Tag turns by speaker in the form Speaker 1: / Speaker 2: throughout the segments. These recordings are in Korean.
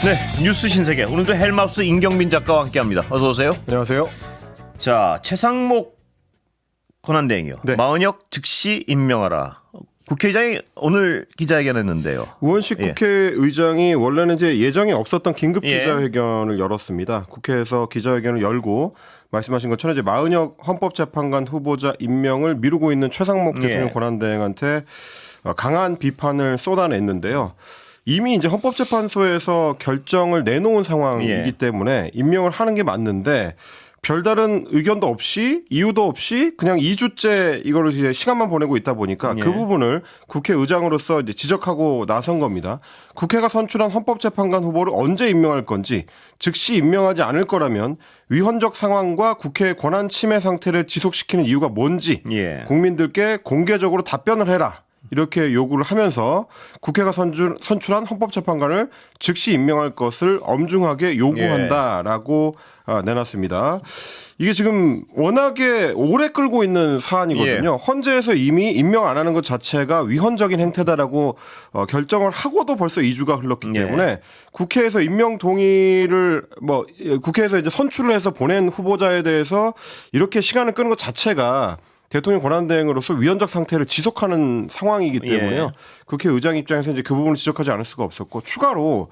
Speaker 1: 네, 뉴스 신세계. 오늘도 헬마우스 임경빈 작가와 함께합니다. 어서 오세요.
Speaker 2: 안녕하세요.
Speaker 1: 자, 최상목 권한대행이요.
Speaker 2: 네.
Speaker 1: 마은혁 즉시 임명하라. 국회의장이 오늘 기자회견했는데요.
Speaker 2: 우원식
Speaker 1: 예.
Speaker 2: 국회의장이 원래는 이제 예정이 없었던 긴급
Speaker 1: 예.
Speaker 2: 기자회견을 열었습니다. 국회에서 기자회견을 열고 말씀하신 것처럼 이제 마은혁 헌법재판관 후보자 임명을 미루고 있는 최상목 대통령
Speaker 1: 예.
Speaker 2: 권한대행한테 강한 비판을 쏟아냈는데요. 이미 이제 헌법재판소에서 결정을 내놓은 상황이기
Speaker 1: 예.
Speaker 2: 때문에 임명을 하는 게 맞는데 별다른 의견도 없이 이유도 없이 그냥 2주째 이거를 이제 시간만 보내고 있다 보니까
Speaker 1: 예.
Speaker 2: 그 부분을 국회의장으로서 이제 지적하고 나선 겁니다. 국회가 선출한 헌법재판관 후보를 언제 임명할 건지, 즉시 임명하지 않을 거라면 위헌적 상황과 국회의 권한 침해 상태를 지속시키는 이유가 뭔지
Speaker 1: 예.
Speaker 2: 국민들께 공개적으로 답변을 해라. 이렇게 요구를 하면서 국회가 선출한 헌법재판관을 즉시 임명할 것을 엄중하게 요구한다라고 내놨습니다. 이게 지금 워낙에 오래 끌고 있는 사안이거든요. 헌재에서 이미 임명 안 하는 것 자체가 위헌적인 행태다라고 결정을 하고도 벌써 2주가 흘렀기 때문에 국회에서 임명 동의를 국회에서 이제 선출을 해서 보낸 후보자에 대해서 이렇게 시간을 끄는 것 자체가 대통령 권한대행으로서 위헌적 상태를 지속하는 상황이기 때문에요. 국회의장 입장에서 이제 그 부분을 지적하지 않을 수가 없었고, 추가로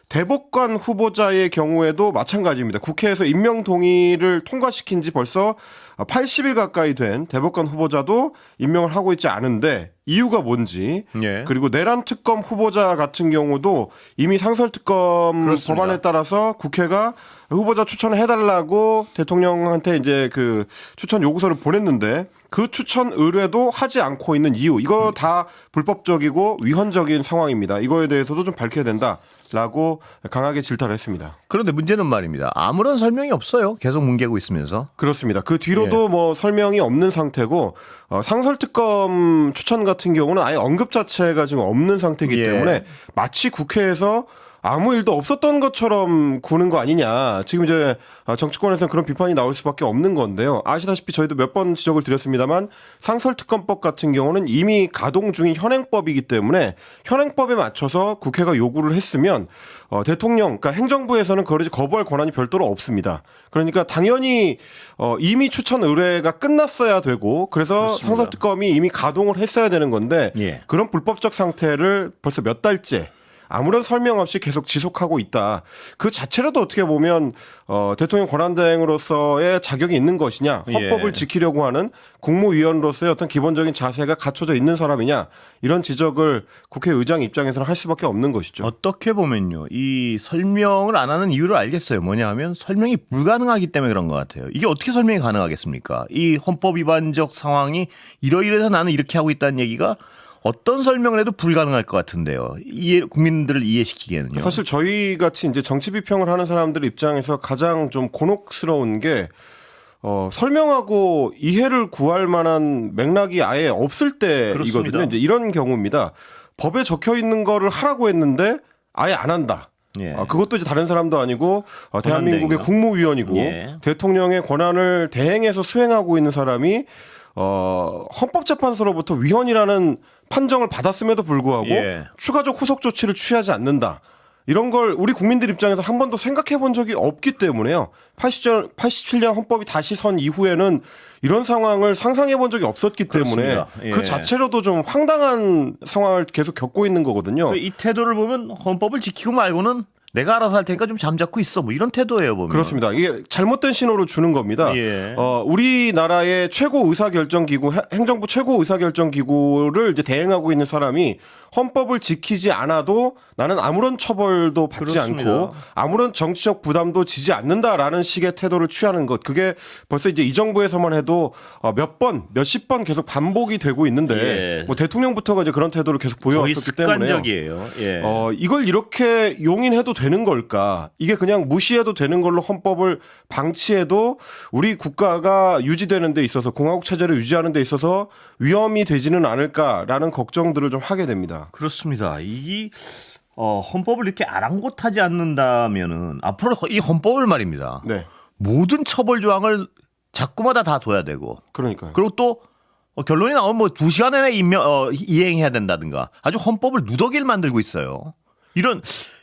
Speaker 2: 대법관 후보자의 경우에도 마찬가지입니다. 국회에서 임명 동의를 통과시킨 지 벌써 80일 가까이 된 대법관 후보자도 임명을 하고 있지 않은데 이유가 뭔지, 그리고 내란 특검 후보자 같은 경우도 이미 상설특검
Speaker 1: 그렇습니다.
Speaker 2: 법안에 따라서 국회가 후보자 추천을 해달라고 대통령한테 이제 그 추천 요구서를 보냈는데 그 추천 의뢰도 하지 않고 있는 이유, 이거 다 불법적이고 위헌적인 상황입니다. 이거에 대해서도 좀 밝혀야 된다라고 강하게 질타를 했습니다.
Speaker 1: 그런데 문제는 말입니다. 아무런 설명이 없어요. 계속 뭉개고 있으면서.
Speaker 2: 그렇습니다. 그 뒤로도 뭐 설명이 없는 상태고, 상설특검 추천 같은 경우는 아예 언급 자체가 지금 없는 상태이기 때문에 마치 국회에서 아무 일도 없었던 것처럼 구는 거 아니냐. 지금 이제 정치권에서는 그런 비판이 나올 수밖에 없는 건데요. 아시다시피 저희도 몇 번 지적을 드렸습니다만 상설특검법 같은 경우는 이미 가동 중인 현행법이기 때문에 현행법에 맞춰서 국회가 요구를 했으면 대통령, 그러니까 행정부에서는 그걸 이제 거부할 권한이 별도로 없습니다. 그러니까 당연히 이미 추천 의뢰가 끝났어야 되고, 그래서
Speaker 1: 그렇습니다.
Speaker 2: 상설특검이 이미 가동을 했어야 되는 건데 그런 불법적 상태를 벌써 몇 달째 아무런 설명 없이 계속 지속하고 있다. 그 자체라도 어떻게 보면 대통령 권한대행으로서의 자격이 있는 것이냐, 헌법을 지키려고 하는 국무위원으로서의 어떤 기본적인 자세가 갖춰져 있는 사람이냐, 이런 지적을 국회의장 입장에서는 할 수밖에 없는 것이죠.
Speaker 1: 어떻게 보면요, 이 설명을 안 하는 이유를 알겠어요. 뭐냐 하면 설명이 불가능하기 때문에 그런 것 같아요. 이게 어떻게 설명이 가능하겠습니까? 이 헌법 위반적 상황이 이러이러해서 나는 이렇게 하고 있다는 얘기가 어떤 설명을 해도 불가능할 것 같은데요. 국민들을 이해시키기에는요.
Speaker 2: 사실 저희 같이 이제 정치 비평을 하는 사람들 입장에서 가장 좀 곤혹스러운 게 설명하고 이해를 구할 만한 맥락이 아예 없을 때이거든요.
Speaker 1: 그렇습니다.
Speaker 2: 이제 이런 경우입니다. 법에 적혀 있는 거를 하라고 했는데 아예 안 한다. 그것도 이제 다른 사람도 아니고 대한민국의 국무위원이고 대통령의 권한을 대행해서 수행하고 있는 사람이 헌법재판소로부터 위헌이라는 판정을 받았음에도 불구하고 추가적 후속 조치를 취하지 않는다. 이런 걸 우리 국민들 입장에서 한 번도 생각해 본 적이 없기 때문에요. 87년 헌법이 다시 선 이후에는 이런 상황을 상상해 본 적이 없었기 때문에 그 자체로도 좀 황당한 상황을 계속 겪고 있는 거거든요.
Speaker 1: 이 태도를 보면 헌법을 지키고 말고는 내가 알아서 할 테니까 좀 잠자코 있어. 뭐 이런 태도예요, 보면.
Speaker 2: 그렇습니다. 이게 잘못된 신호를 주는 겁니다. 우리나라의 최고 의사결정기구, 행정부 최고 의사결정기구를 이제 대행하고 있는 사람이 헌법을 지키지 않아도 나는 아무런 처벌도 받지 않고 아무런 정치적 부담도 지지 않는다라는 식의 태도를 취하는 것. 그게 벌써 이제 이 정부에서만 해도 몇십 번 계속 반복이 되고 있는데 뭐 대통령부터가 이제 그런 태도를 계속 보여왔었기 때문에요.
Speaker 1: 습관적이에요.
Speaker 2: 이걸 이렇게 용인해도 되는 걸까? 이게 그냥 무시해도 되는 걸로 헌법을 방치해도 우리 국가가 유지되는 데 있어서, 공화국 체제를 유지하는 데 있어서 위험이 되지는 않을까라는 걱정들을 좀 하게 됩니다.
Speaker 1: 그렇습니다. 이 헌법을 이렇게 아랑곳하지 않는다면은 앞으로 이 헌법을 말입니다. 모든 처벌 조항을 자꾸마다 다 둬야 되고.
Speaker 2: 그러니까요.
Speaker 1: 그리고 또 결론이 나오면 뭐 2시간 내내 이행해야 된다든가 아주 헌법을 누더기를 만들고 있어요.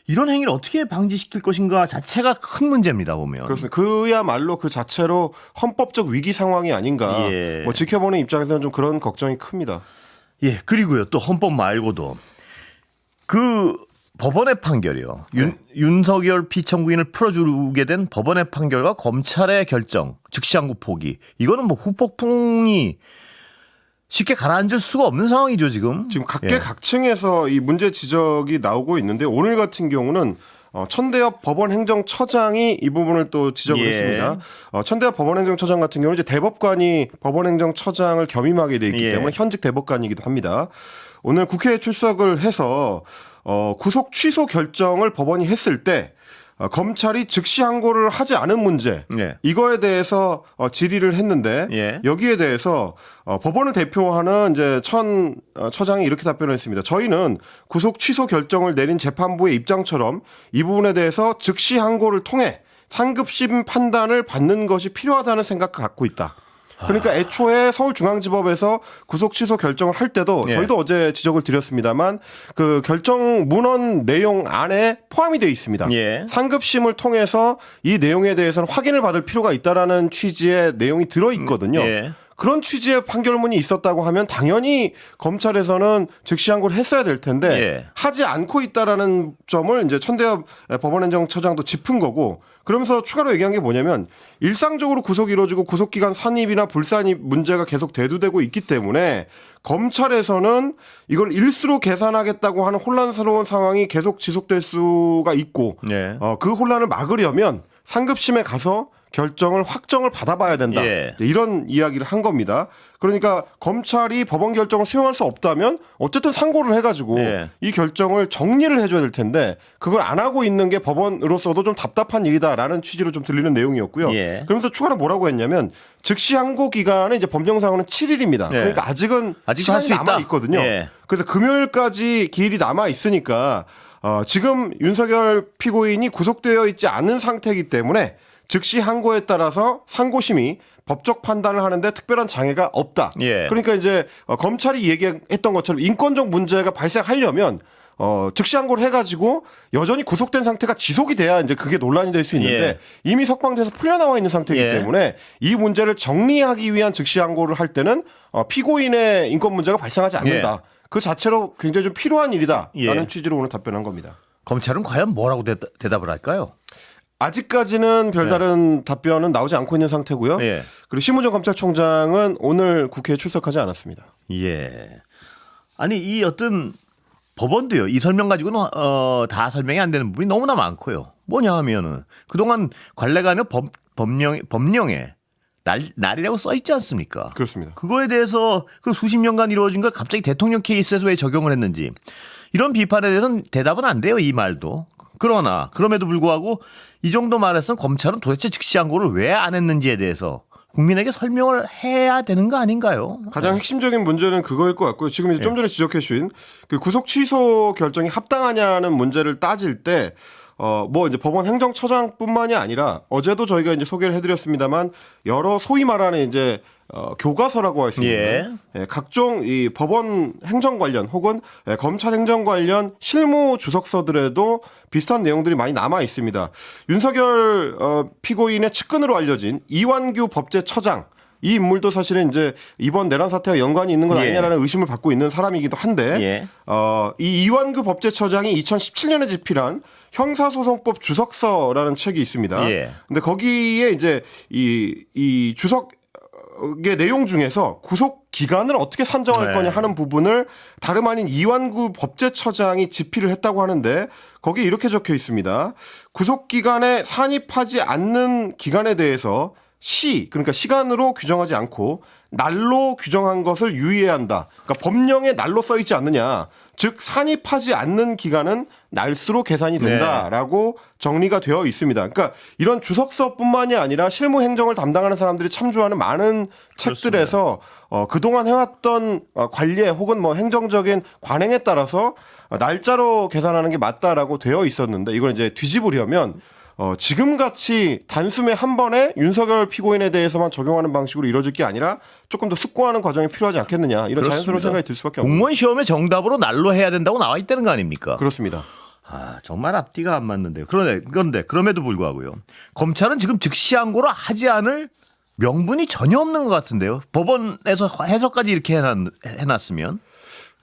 Speaker 1: 이런 행위를 어떻게 방지시킬 것인가 자체가 큰 문제입니다 보면.
Speaker 2: 그렇습니다. 그야말로 그 자체로 헌법적 위기 상황이 아닌가.
Speaker 1: 예.
Speaker 2: 뭐 지켜보는 입장에서는 좀 그런 걱정이 큽니다.
Speaker 1: 예, 그리고요 또 헌법 말고도 그 법원의 판결이요. 윤석열 피청구인을 풀어주게 된 법원의 판결과 검찰의 결정, 즉시항고 포기. 이거는 뭐 후폭풍이 쉽게 가라앉을 수가 없는 상황이죠 지금.
Speaker 2: 지금 각계각층에서 이 문제 지적이 나오고 있는데 오늘 같은 경우는 천대엽 법원행정처장이 이 부분을 또 지적을
Speaker 1: 예.
Speaker 2: 했습니다. 천대엽 법원행정처장 같은 경우는 이제 대법관이 법원행정처장을 겸임하게 돼 있기
Speaker 1: 예.
Speaker 2: 때문에 현직 대법관이기도 합니다. 오늘 국회에 출석을 해서 구속 취소 결정을 법원이 했을 때 검찰이 즉시 항고를 하지 않은 문제
Speaker 1: 예.
Speaker 2: 이거에 대해서 질의를 했는데
Speaker 1: 예.
Speaker 2: 여기에 대해서 법원을 대표하는 이제 천 처장이 이렇게 답변을 했습니다. 저희는 구속 취소 결정을 내린 재판부의 입장처럼 이 부분에 대해서 즉시 항고를 통해 상급심 판단을 받는 것이 필요하다는 생각을 갖고 있다. 그러니까 애초에 서울중앙지법에서 구속 취소 결정을 할 때도
Speaker 1: 예.
Speaker 2: 저희도 어제 지적을 드렸습니다만 그 결정 문헌 내용 안에 포함이 되어 있습니다.
Speaker 1: 예.
Speaker 2: 상급심을 통해서 이 내용에 대해서는 확인을 받을 필요가 있다라는 취지의 내용이 들어 있거든요.
Speaker 1: 예.
Speaker 2: 그런 취지의 판결문이 있었다고 하면 당연히 검찰에서는 즉시 항고를 했어야 될 텐데
Speaker 1: 예.
Speaker 2: 하지 않고 있다라는 점을 이제 천대엽 법원행정처장도 짚은 거고 그러면서 추가로 얘기한 게 뭐냐면 일상적으로 구속이 이루어지고 구속기간 산입이나 불산입 문제가 계속 대두되고 있기 때문에 검찰에서는 이걸 일수로 계산하겠다고 하는 혼란스러운 상황이 계속 지속될 수가 있고
Speaker 1: 예.
Speaker 2: 그 혼란을 막으려면 상급심에 가서 결정을 확정을 받아봐야 된다.
Speaker 1: 예.
Speaker 2: 이런 이야기를 한 겁니다. 그러니까 검찰이 법원 결정을 수용할 수 없다면 어쨌든 상고를 해가지고
Speaker 1: 예.
Speaker 2: 이 결정을 정리를 해줘야 될 텐데 그걸 안 하고 있는 게 법원으로서도 좀 답답한 일이다라는 취지로 좀 들리는 내용이었고요.
Speaker 1: 예.
Speaker 2: 그러면서 추가로 뭐라고 했냐면 즉시 항고 기간은 이제 법령상으로는 7일입니다.
Speaker 1: 예.
Speaker 2: 그러니까 아직은
Speaker 1: 아직도 할
Speaker 2: 시간이
Speaker 1: 수 있다.
Speaker 2: 남아 있거든요.
Speaker 1: 예.
Speaker 2: 그래서 금요일까지 기일이 남아 있으니까 지금 윤석열 피고인이 구속되어 있지 않은 상태이기 때문에 즉시 항고에 따라서 상고심이 법적 판단을 하는데 특별한 장애가 없다.
Speaker 1: 예.
Speaker 2: 그러니까 이제 검찰이 얘기했던 것처럼 인권적 문제가 발생하려면 즉시 항고를 해가지고 여전히 구속된 상태가 지속이 돼야 이제 그게 논란이 될 수 있는데
Speaker 1: 예.
Speaker 2: 이미 석방돼서 풀려나와 있는 상태이기
Speaker 1: 예.
Speaker 2: 때문에 이 문제를 정리하기 위한 즉시 항고를 할 때는 피고인의 인권 문제가 발생하지 않는다.
Speaker 1: 예.
Speaker 2: 그 자체로 굉장히 좀 필요한 일이다라는
Speaker 1: 예.
Speaker 2: 취지로 오늘 답변한 겁니다.
Speaker 1: 검찰은 과연 뭐라고 대답을 할까요?
Speaker 2: 아직까지는 별다른 답변은 나오지 않고 있는 상태고요.
Speaker 1: 예.
Speaker 2: 그리고 심우정 검찰총장은 오늘 국회에 출석하지 않았습니다.
Speaker 1: 예. 아니 이 어떤 법원도요. 이 설명 가지고는 다 설명이 안 되는 부분이 너무나 많고요. 뭐냐 하면은 그동안 관례간의 법령에 날이라고 써 있지 않습니까?
Speaker 2: 그렇습니다.
Speaker 1: 그거에 대해서 그 수십 년간 이루어진 걸 갑자기 대통령 케이스에서 왜 적용을 했는지 이런 비판에 대해서는 대답은 안 돼요. 이 말도. 그러나 그럼에도 불구하고 이 정도 말에서는 검찰은 도대체 즉시 항고를 왜 안 했는지에 대해서 국민에게 설명을 해야 되는 거 아닌가요?
Speaker 2: 가장 핵심적인 문제는 그거일 것 같고요. 지금 이제 좀 전에 지적해 주신 그 구속 취소 결정이 합당하냐는 문제를 따질 때 뭐 이제 법원 행정처장뿐만이 아니라 어제도 저희가 이제 소개를 해드렸습니다만 여러 소위 말하는 이제 교과서라고 할 수 있는 각종 이 법원 행정 관련 혹은 검찰 행정 관련 실무 주석서들에도 비슷한 내용들이 많이 남아 있습니다. 윤석열 피고인의 측근으로 알려진 이완규 법제처장 이 인물도 사실은 이제 이번 내란 사태와 연관이 있는 건 아니냐라는 의심을 받고 있는 사람이기도 한데 이 이완규 법제처장이 2017년에 집필한 형사소송법 주석서라는 책이 있습니다. 근데 거기에 이제 이 주석의 내용 중에서 구속 기간을 어떻게 산정할 거냐 하는 부분을 다름 아닌 이완구 법제처장이 집필을 했다고 하는데 거기에 이렇게 적혀 있습니다. 구속 기간에 산입하지 않는 기간에 대해서 그러니까 시간으로 규정하지 않고 날로 규정한 것을 유의해야 한다. 그러니까 법령에 날로 써 있지 않느냐. 즉 산입하지 않는 기간은 날수로 계산이 된다라고 정리가 되어 있습니다. 그러니까 이런 주석서뿐만이 아니라 실무 행정을 담당하는 사람들이 참조하는 많은 책들에서 그동안 해왔던 관례 혹은 뭐 행정적인 관행에 따라서 날짜로 계산하는 게 맞다라고 되어 있었는데 이걸 이제 뒤집으려면 지금같이 단숨에 한 번에 윤석열 피고인에 대해서만 적용하는 방식으로 이루어질 게 아니라 조금 더 숙고하는 과정이 필요하지 않겠느냐 이런
Speaker 1: 그렇습니다.
Speaker 2: 자연스러운 생각이 들 수밖에 없습니다.
Speaker 1: 공무원 시험에 정답으로 날로 해야 된다고 나와 있다는 거 아닙니까?
Speaker 2: 그렇습니다.
Speaker 1: 정말 앞뒤가 안 맞는데요. 그런데 그럼에도 불구하고요. 검찰은 지금 즉시 항고를 하지 않을 명분이 전혀 없는 것 같은데요. 법원에서 해석까지 이렇게 해놨으면.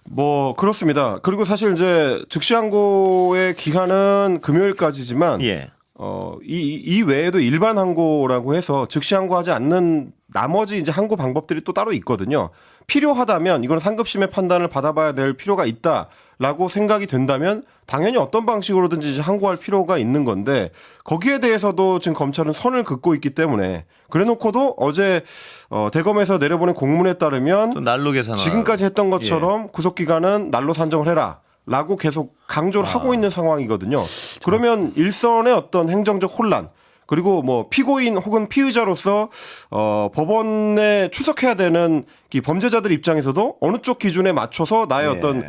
Speaker 2: 뭐 그렇습니다. 그리고 사실 이제 즉시항고의 기간은 금요일까지지만
Speaker 1: 예.
Speaker 2: 이 외에도 일반 항고라고 해서 즉시항고하지 않는 나머지 이제 항고 방법들이 또 따로 있거든요. 필요하다면 이건 상급심의 판단을 받아봐야 될 필요가 있다라고 생각이 된다면 당연히 어떤 방식으로든지 이제 항고할 필요가 있는 건데 거기에 대해서도 지금 검찰은 선을 긋고 있기 때문에 그래놓고도 어제 대검에서 내려보낸 공문에
Speaker 1: 또
Speaker 2: 따르면
Speaker 1: 날로 계산.
Speaker 2: 지금까지 했던 것처럼 구속기간은 날로 산정을 해라. 라고 계속 강조를 하고 있는 상황이거든요. 그러면 일선의 어떤 행정적 혼란 그리고 뭐 피고인 혹은 피의자로서 법원에 출석해야 되는 이 범죄자들 입장에서도 어느 쪽 기준에 맞춰서 나의 어떤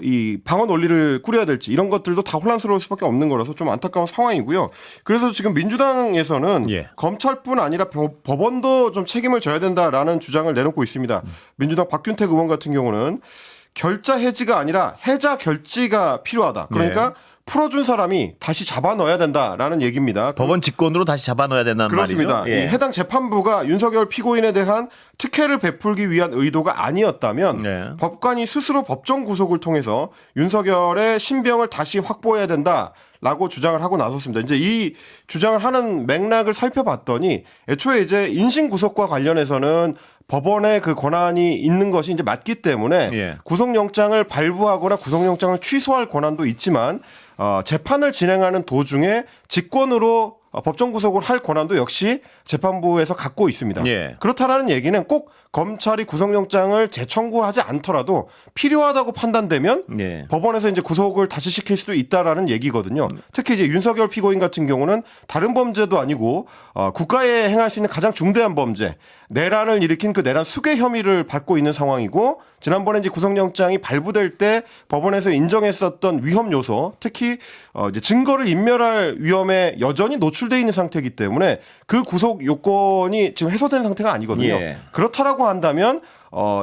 Speaker 2: 이 방어 논리를 꾸려야 될지 이런 것들도 다 혼란스러울 수밖에 없는 거라서 좀 안타까운 상황이고요. 그래서 지금 민주당에서는 검찰뿐 아니라 법원도 좀 책임을 져야 된다라는 주장을 내놓고 있습니다. 민주당 박균택 의원 같은 경우는 결자 해지가 아니라 해자 결지가 필요하다. 그러니까 풀어준 사람이 다시 잡아 넣어야 된다라는 얘기입니다.
Speaker 1: 법원 직권으로 다시 잡아 넣어야 된다는
Speaker 2: 그렇습니다.
Speaker 1: 말이죠. 예.
Speaker 2: 이 해당 재판부가 윤석열 피고인에 대한 특혜를 베풀기 위한 의도가 아니었다면 법관이 스스로 법정 구속을 통해서 윤석열의 신병을 다시 확보해야 된다라고 주장을 하고 나섰습니다. 이제 이 주장을 하는 맥락을 살펴봤더니 애초에 이제 인신 구속과 관련해서는 법원의 그 권한이 있는 것이 이제 맞기 때문에 구속영장을 발부하거나 구속영장을 취소할 권한도 있지만 재판을 진행하는 도중에 직권으로 법정 구속을 할 권한도 역시 재판부에서 갖고 있습니다. 그렇다라는 얘기는 꼭 검찰이 구속영장을 재청구하지 않더라도 필요하다고 판단되면 법원에서 이제 구속을 다시 시킬 수도 있다라는 얘기거든요. 특히 이제 윤석열 피고인 같은 경우는 다른 범죄도 아니고 국가에 행할 수 있는 가장 중대한 범죄 내란을 일으킨 그 내란 수괴 혐의를 받고 있는 상황이고 지난번에 이제 구속영장이 발부될 때 법원에서 인정했었던 위험 요소 특히 이제 증거를 인멸할 위험에 여전히 노출돼 있는 상태이기 때문에 그 구속 요건이 지금 해소된 상태가 아니거든요. 그렇다라고 한다면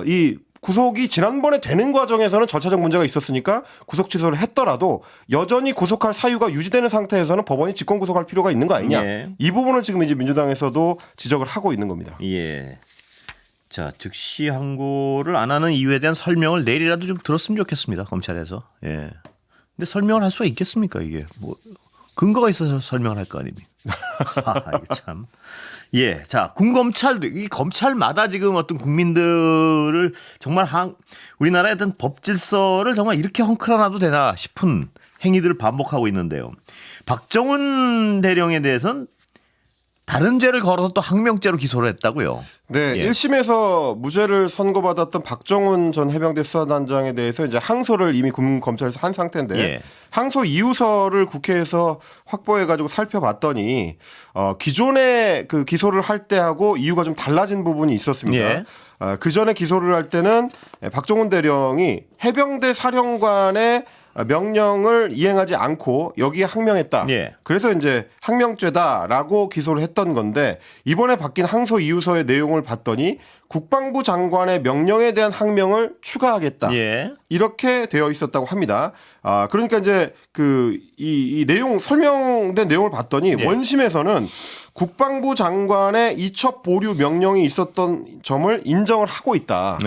Speaker 2: 이 구속이 지난번에 되는 과정에서는 절차적 문제가 있었으니까 구속 취소를 했더라도 여전히 구속할 사유가 유지되는 상태에서는 법원이 직권 구속할 필요가 있는 거 아니냐. 이 부분은 지금 이제 민주당에서도 지적을 하고 있는 겁니다.
Speaker 1: 자, 즉시 항고를 안 하는 이유에 대한 설명을 내일이라도 좀 들었으면 좋겠습니다. 검찰에서. 근데 설명을 할 수가 있겠습니까, 이게? 뭐 근거가 있어서 설명을 할 거 아닙니까? 이거 참. 자, 군검찰도 이 검찰마다 지금 어떤 국민들을 정말 우리나라의 어떤 법 질서를 정말 이렇게 헝클어놔도 되나 싶은 행위들을 반복하고 있는데요. 박정훈 대령에 대해서는 다른 죄를 걸어서 또 항명죄로 기소를 했다고요.
Speaker 2: 네, 1심에서 무죄를 선고받았던 박정훈 전 해병대 수사단장에 대해서 이제 항소를 이미 검찰에서 한 상태인데 항소 이유서를 국회에서 확보해가지고 살펴봤더니 기존에 그 기소를 할 때하고 이유가 좀 달라진 부분이 있었습니다. 그 전에 기소를 할 때는 박정훈 대령이 해병대 사령관의 명령을 이행하지 않고 여기에 항명했다. 그래서 이제 항명죄다라고 기소를 했던 건데 이번에 바뀐 항소 이유서의 내용을 봤더니 국방부 장관의 명령에 대한 항명을 추가하겠다. 이렇게 되어 있었다고 합니다. 그러니까 이제 이 내용 설명된 내용을 봤더니 원심에서는 국방부 장관의 이첩 보류 명령이 있었던 점을 인정을 하고 있다.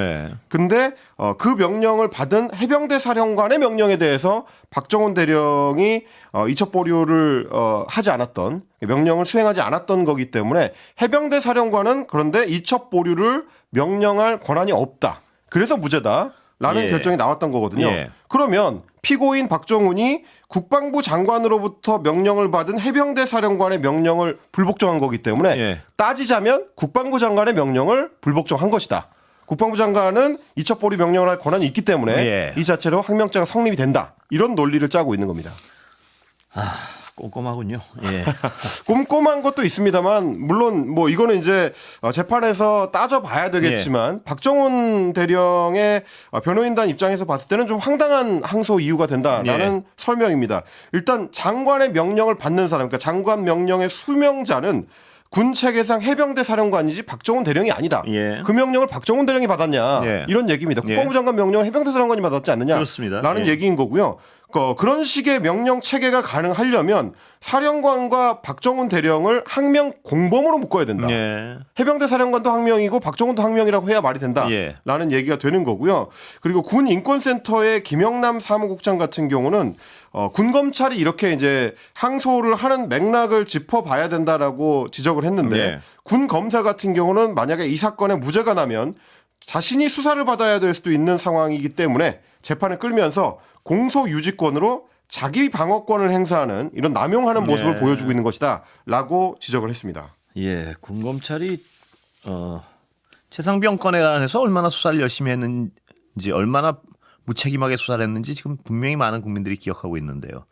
Speaker 2: 근데 그 명령을 받은 해병대 사령관의 명령에 대해서 박정훈 대령이 이첩 보류를 하지 않았던 명령을 수행하지 않았던 거기 때문에 해병대 사령관은 그런데 이첩 보류를 명령할 권한이 없다. 그래서 무죄다라는 결정이 나왔던 거거든요. 그러면 피고인 박정훈이 국방부 장관으로부터 명령을 받은 해병대 사령관의 명령을 불복종한 거기 때문에 따지자면 국방부 장관의 명령을 불복종한 것이다. 국방부 장관은 이첩 보류 명령을 할 권한이 있기 때문에 이 자체로 항명죄가 성립이 된다. 이런 논리를 짜고 있는 겁니다.
Speaker 1: 꼼꼼하군요.
Speaker 2: 꼼꼼한 것도 있습니다만 물론 뭐 이거는 이제 재판에서 따져봐야 되겠지만 박정훈 대령의 변호인단 입장에서 봤을 때는 좀 황당한 항소 이유가 된다라는 설명입니다. 일단 장관의 명령을 받는 사람, 그러니까 장관 명령의 수명자는 군 체계상 해병대 사령관이지 박정훈 대령이 아니다. 그 명령을 박정훈 대령이 받았냐 이런 얘기입니다. 국방부 장관 명령을 해병대 사령관이 받았지 않느냐라는 얘기인 거고요. 그런 식의 명령 체계가 가능하려면 사령관과 박정훈 대령을 항명 공범으로 묶어야 된다.
Speaker 1: 예.
Speaker 2: 해병대 사령관도 항명이고 박정훈도 항명이라고 해야 말이 된다라는
Speaker 1: 예.
Speaker 2: 얘기가 되는 거고요. 그리고 군 인권센터의 김영남 사무국장 같은 경우는 군 검찰이 이렇게 이제 항소를 하는 맥락을 짚어봐야 된다라고 지적을 했는데
Speaker 1: 예.
Speaker 2: 군 검사 같은 경우는 만약에 이 사건에 무죄가 나면 자신이 수사를 받아야 될 수도 있는 상황이기 때문에 재판을 끌면서 공소 유지권으로 자기 방어권을 행사하는 이런 남용하는 모습을
Speaker 1: 예.
Speaker 2: 보여주고 있는 것이다라고 지적을 했습니다.
Speaker 1: 예, 군검찰이 최상병 건에 관해서 얼마나 수사를 열심히 했는지, 얼마나 무책임하게 수사를 했는지 지금 분명히 많은 국민들이 기억하고 있는데요.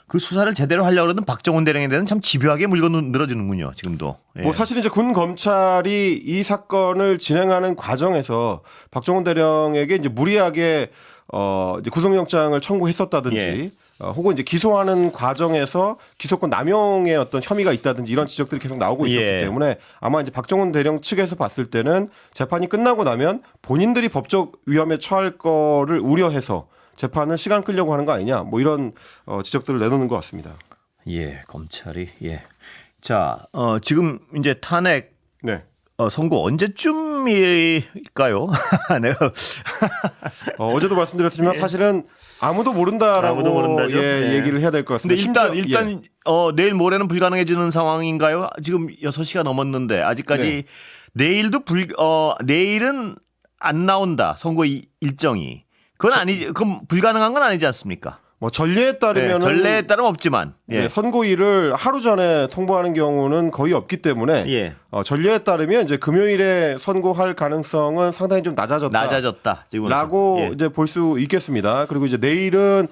Speaker 1: 그 수사를 제대로 하려고 그러던 박정훈 대령에 대해서는 참 집요하게 물고 늘어지는군요. 지금도. 예.
Speaker 2: 뭐 사실 이제 군 검찰이 이 사건을 진행하는 과정에서 박정훈 대령에게 이제 무리하게 이제 구속영장을 청구했었다든지
Speaker 1: 예.
Speaker 2: 혹은 이제 기소하는 과정에서 기소권 남용의 어떤 혐의가 있다든지 이런 지적들이 계속 나오고 있었기
Speaker 1: 예.
Speaker 2: 때문에 아마 이제 박정훈 대령 측에서 봤을 때는 재판이 끝나고 나면 본인들이 법적 위험에 처할 거를 우려해서 재판을 시간 끌려고 하는 거 아니냐 뭐 이런 지적들을 내놓는 것 같습니다.
Speaker 1: 예, 검찰이 예. 자, 지금 이제 탄핵
Speaker 2: 네.
Speaker 1: 선고 언제쯤일까요? 내가
Speaker 2: 어제도 말씀드렸지만 사실은 아무도 모른다라고
Speaker 1: 아무도 모른다죠.
Speaker 2: 예,
Speaker 1: 예.
Speaker 2: 얘기를 해야 될 것
Speaker 1: 근데
Speaker 2: 같습니다.
Speaker 1: 일단 내일 모레는 불가능해지는 상황인가요? 지금 6시가 넘었는데 아직까지 내일도 내일은 안 나온다. 선고 일정이. 그건 불가능한 건 아니지 않습니까?
Speaker 2: 뭐 전례에 따르면
Speaker 1: 전례에 따름 없지만 예.
Speaker 2: 선고일을 하루 전에 통보하는 경우는 거의 없기 때문에
Speaker 1: 예.
Speaker 2: 전례에 따르면 이제 금요일에 선고할 가능성은 상당히 좀
Speaker 1: 낮아졌다. 지금은.
Speaker 2: 라고
Speaker 1: 예.
Speaker 2: 이제 볼 수 있겠습니다. 그리고 이제 내일은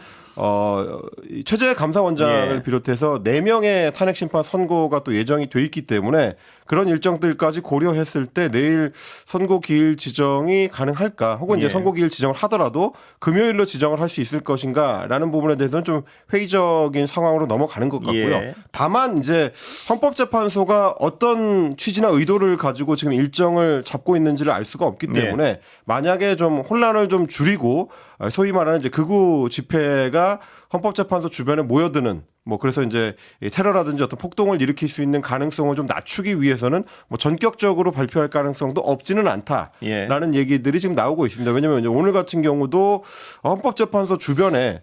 Speaker 2: 최재 감사원장을
Speaker 1: 예.
Speaker 2: 비롯해서 4명의 탄핵 심판 선고가 또 예정이 돼 있기 때문에 그런 일정들까지 고려했을 때 내일 선고 기일 지정이 가능할까? 혹은 이제
Speaker 1: 예.
Speaker 2: 선고 기일 지정을 하더라도 금요일로 지정을 할 수 있을 것인가라는 부분에 대해서는 좀 회의적인 상황으로 넘어가는 것 같고요.
Speaker 1: 예.
Speaker 2: 다만 이제 헌법재판소가 어떤 취지나 의도를 가지고 지금 일정을 잡고 있는지를 알 수가 없기 때문에 만약에 좀 혼란을 좀 줄이고 소위 말하는 이제 극우 집회가 헌법재판소 주변에 모여드는 뭐 그래서 이제 테러라든지 어떤 폭동을 일으킬 수 있는 가능성을 좀 낮추기 위해서는 뭐 전격적으로 발표할 가능성도 없지는 않다라는 얘기들이 지금 나오고 있습니다. 왜냐하면 이제 오늘 같은 경우도 헌법재판소 주변에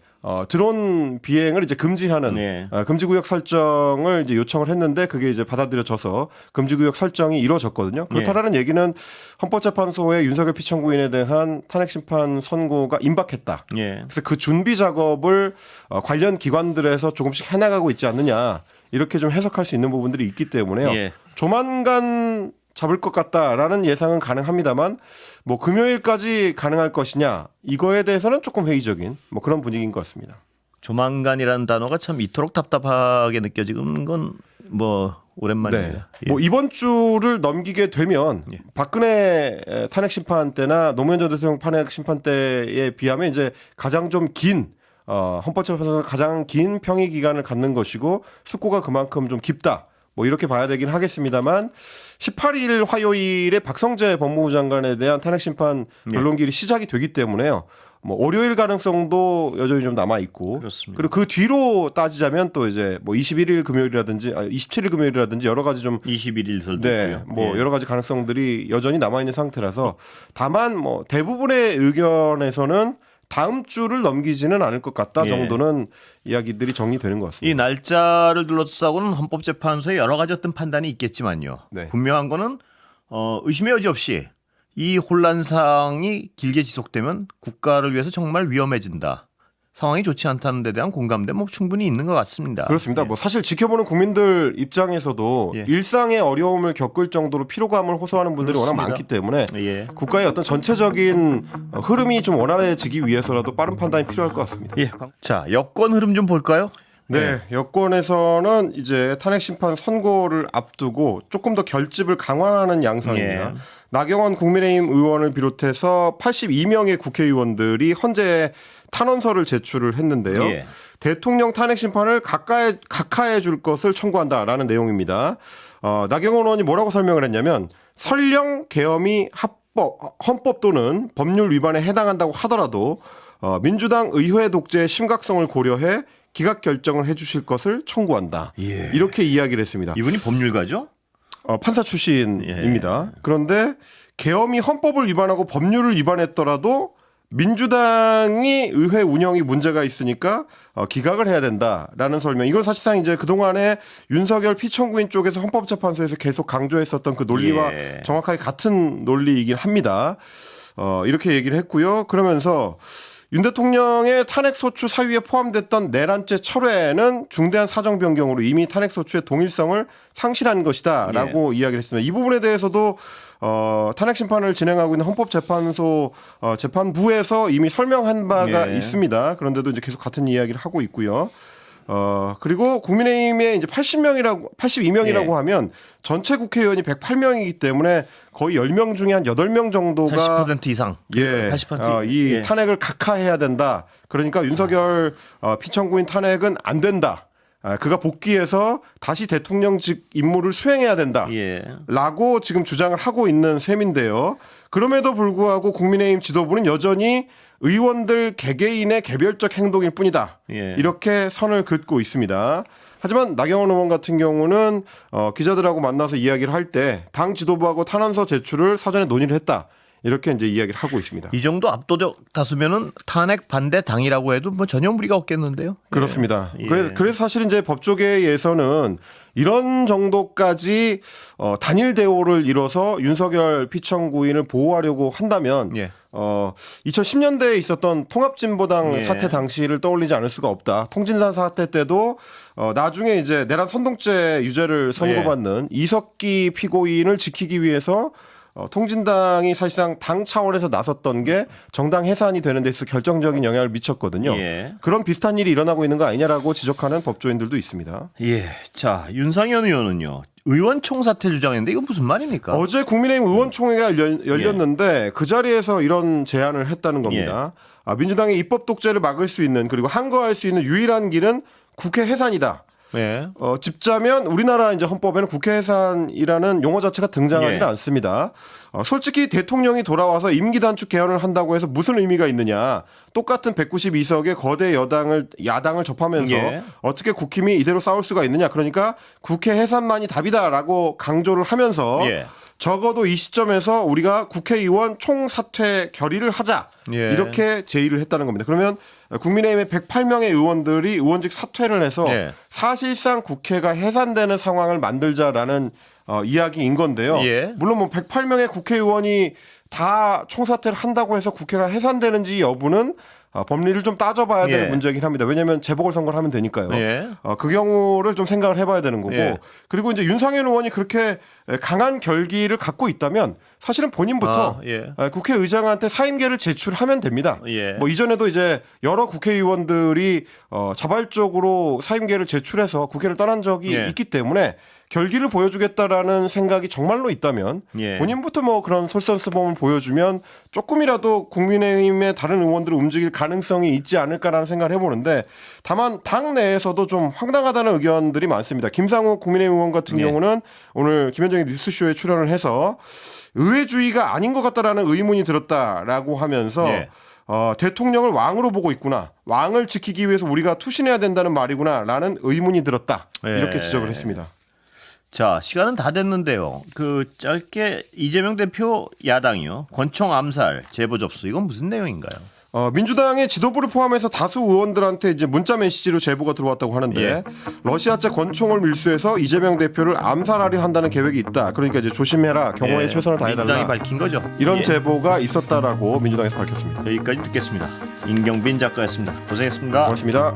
Speaker 2: 드론 비행을 이제 금지하는 금지구역 설정을 이제 요청을 했는데 그게 이제 받아들여져서 금지구역 설정이 이루어졌거든요. 그렇다라는 얘기는 헌법재판소의 윤석열 피청구인에 대한 탄핵심판 선고가 임박했다. 그래서 그 준비 작업을 관련 기관들에서 조금씩 해나가고 있지 않느냐 이렇게 좀 해석할 수 있는 부분들이 있기 때문에요. 조만간 잡을 것 같다라는 예상은 가능합니다만 뭐 금요일까지 가능할 것이냐 이거에 대해서는 조금 회의적인 뭐 그런 분위기인 것 같습니다.
Speaker 1: 조만간이라는 단어가 참 이토록 답답하게 느껴지는 건 뭐 오랜만이에요.
Speaker 2: 네. 뭐 이번 주를 넘기게 되면 박근혜 탄핵 심판 때나 노무현 전 대통령 탄핵 심판 때에 비하면 이제 가장 좀 긴 헌법재판소에서 가장 긴 평의 기간을 갖는 것이고 숙고가 그만큼 좀 깊다. 뭐 이렇게 봐야 되긴 하겠습니다만 18일 화요일에 박성재 법무부 장관에 대한 탄핵 심판 변론길이 시작이 되기 때문에요. 뭐 월요일 가능성도 여전히 좀 남아 있고
Speaker 1: 그렇습니다.
Speaker 2: 그리고 그 뒤로 따지자면 또 이제 뭐 21일 금요일이라든지 27일 금요일이라든지 여러 가지 좀
Speaker 1: 21일 설도 있고요.
Speaker 2: 뭐 여러 가지 가능성들이 여전히 남아 있는 상태라서 다만 뭐 대부분의 의견에서는 다음 주를 넘기지는 않을 것 같다 정도는 이야기들이 정리되는 것 같습니다.
Speaker 1: 이 날짜를 둘러싸고는 헌법재판소에 여러 가지 어떤 판단이 있겠지만요. 분명한 거는 의심의 여지 없이 이 혼란상이 길게 지속되면 국가를 위해서 정말 위험해진다. 상황이 좋지 않다는 데 대한 공감대 뭐 충분히 있는 것 같습니다.
Speaker 2: 그렇습니다. 뭐 사실 지켜보는 국민들 입장에서도 일상의 어려움을 겪을 정도로 피로감을 호소하는 분들이 워낙 많기 때문에 국가의 어떤 전체적인 흐름이 좀 원활해지기 위해서라도 빠른 판단이 필요할 것 같습니다.
Speaker 1: 자, 여권 흐름 좀 볼까요?
Speaker 2: 여권에서는 이제 탄핵 심판 선고를 앞두고 조금 더 결집을 강화하는 양상입니다. 나경원 국민의힘 의원을 비롯해서 82명의 국회의원들이 헌재 탄원서를 제출을 했는데요. 대통령 탄핵 심판을 각하해 줄 것을 청구한다라는 내용입니다. 나경원 의원이 뭐라고 설명을 했냐면 설령 계엄이 헌법 또는 법률 위반에 해당한다고 하더라도 민주당 의회 독재의 심각성을 고려해 기각 결정을 해주실 것을 청구한다.
Speaker 1: 예.
Speaker 2: 이렇게 이야기를 했습니다.
Speaker 1: 이분이 법률가죠?
Speaker 2: 판사 출신입니다. 그런데 계엄이 헌법을 위반하고 법률을 위반했더라도 민주당이 의회 운영이 문제가 있으니까 기각을 해야 된다라는 설명. 이건 사실상 이제 그동안에 윤석열 피청구인 쪽에서 헌법재판소에서 계속 강조했었던 그 논리와 정확하게 같은 논리이긴 합니다. 이렇게 얘기를 했고요. 그러면서 윤 대통령의 탄핵소추 사유에 포함됐던 내란죄 철회는 중대한 사정 변경으로 이미 탄핵소추의 동일성을 상실한 것이다라고 이야기를 했습니다. 이 부분에 대해서도 탄핵 심판을 진행하고 있는 헌법재판소 재판부에서 이미 설명한 바가 있습니다. 그런데도 이제 계속 같은 이야기를 하고 있고요. 그리고 국민의힘에 이제 82명이라고 하면 전체 국회의원이 108명이기 때문에 거의 10명 중에 한 8명 정도가
Speaker 1: 80% 이상.
Speaker 2: 예,
Speaker 1: 80%
Speaker 2: 이 탄핵을 각하해야 된다. 그러니까 윤석열 피청구인 탄핵은 안 된다. 그가 복귀해서 다시 대통령직 임무를 수행해야 된다. 라고 지금 주장을 하고 있는 셈인데요. 그럼에도 불구하고 국민의힘 지도부는 여전히 의원들 개개인의 개별적 행동일 뿐이다. 이렇게 선을 긋고 있습니다. 하지만 나경원 의원 같은 경우는 기자들하고 만나서 이야기를 할 때 당 지도부하고 탄원서 제출을 사전에 논의를 했다. 이렇게 이제 이야기를 하고 있습니다.
Speaker 1: 이 정도 압도적 다수면은 탄핵 반대 당이라고 해도 뭐 전혀 무리가 없겠는데요.
Speaker 2: 그렇습니다. 그래서 사실 이제 법조계에서는 이런 정도까지 단일 대오를 이뤄서 윤석열 피청구인을 보호하려고 한다면 2010년대에 있었던 통합진보당 사태 당시를 떠올리지 않을 수가 없다. 통진산 사태 때도 나중에 이제 내란 선동죄 유죄를 선고받는 이석기 피고인을 지키기 위해서 통진당이 사실상 당 차원에서 나섰던 게 정당 해산이 되는 데 있어서 결정적인 영향을 미쳤거든요. 그런 비슷한 일이 일어나고 있는 거 아니냐라고 지적하는 법조인들도 있습니다.
Speaker 1: 자, 윤상현 의원은요. 의원총 사퇴 주장했는데 이건 무슨 말입니까?
Speaker 2: 어제 국민의힘 의원총회가 열렸는데 그 자리에서 이런 제안을 했다는 겁니다. 민주당의 입법 독재를 막을 수 있는 그리고 항거할 수 있는 유일한 길은 국회 해산이다. 짚자면 우리나라 이제 헌법에는 국회 해산이라는 용어 자체가 등장하지는 않습니다. 솔직히 대통령이 돌아와서 임기 단축 개헌을 한다고 해서 무슨 의미가 있느냐. 똑같은 192석의 거대 야당을 접하면서 어떻게 국힘이 이대로 싸울 수가 있느냐. 그러니까 국회 해산만이 답이다라고 강조를 하면서 적어도 이 시점에서 우리가 국회의원 총사퇴 결의를 하자. 이렇게 제의를 했다는 겁니다. 그러면 국민의힘의 108명의 의원들이 의원직 사퇴를 해서 사실상 국회가 해산되는 상황을 만들자라는 이야기인 건데요. 물론 뭐 108명의 국회의원이 다 총사퇴를 한다고 해서 국회가 해산되는지 여부는 법리를 좀 따져봐야 될 문제이긴 합니다. 왜냐하면 재보궐선거를 하면 되니까요. 그 경우를 좀 생각을 해봐야 되는 거고. 그리고 이제 윤상현 의원이 그렇게 강한 결기를 갖고 있다면 사실은 본인부터 국회의장한테 사임계를 제출하면 됩니다. 뭐 이전에도 이제 여러 국회의원들이 자발적으로 사임계를 제출해서 국회를 떠난 적이 있기 때문에 결기를 보여주겠다라는 생각이 정말로 있다면 본인부터 뭐 그런 솔선수범을 보여주면 조금이라도 국민의힘의 다른 의원들을 움직일 가능성이 있지 않을까라는 생각을 해보는데 다만 당 내에서도 좀 황당하다는 의견들이 많습니다. 김상욱 국민의힘 의원 같은 경우는 오늘 김현정의 뉴스쇼에 출연을 해서 의회주의가 아닌 것 같다라는 의문이 들었다라고 하면서 대통령을 왕으로 보고 있구나. 왕을 지키기 위해서 우리가 투신해야 된다는 말이구나라는 의문이 들었다. 이렇게 지적을 했습니다.
Speaker 1: 자, 시간은 다 됐는데요. 그 짧게 이재명 대표 야당이요. 권총 암살 제보 접수 이건 무슨 내용인가요?
Speaker 2: 민주당의 지도부를 포함해서 다수 의원들한테 이제 문자 메시지로 제보가 들어왔다고 하는데 러시아제 권총을 밀수해서 이재명 대표를 암살하려 한다는 계획이 있다. 그러니까 이제 조심해라. 경호에 최선을 다해달라.
Speaker 1: 민주당이 밝힌 거죠.
Speaker 2: 이런 제보가 있었다라고 민주당에서 밝혔습니다.
Speaker 1: 여기까지 듣겠습니다. 임경빈 작가였습니다. 고생했습니다.
Speaker 2: 고맙습니다.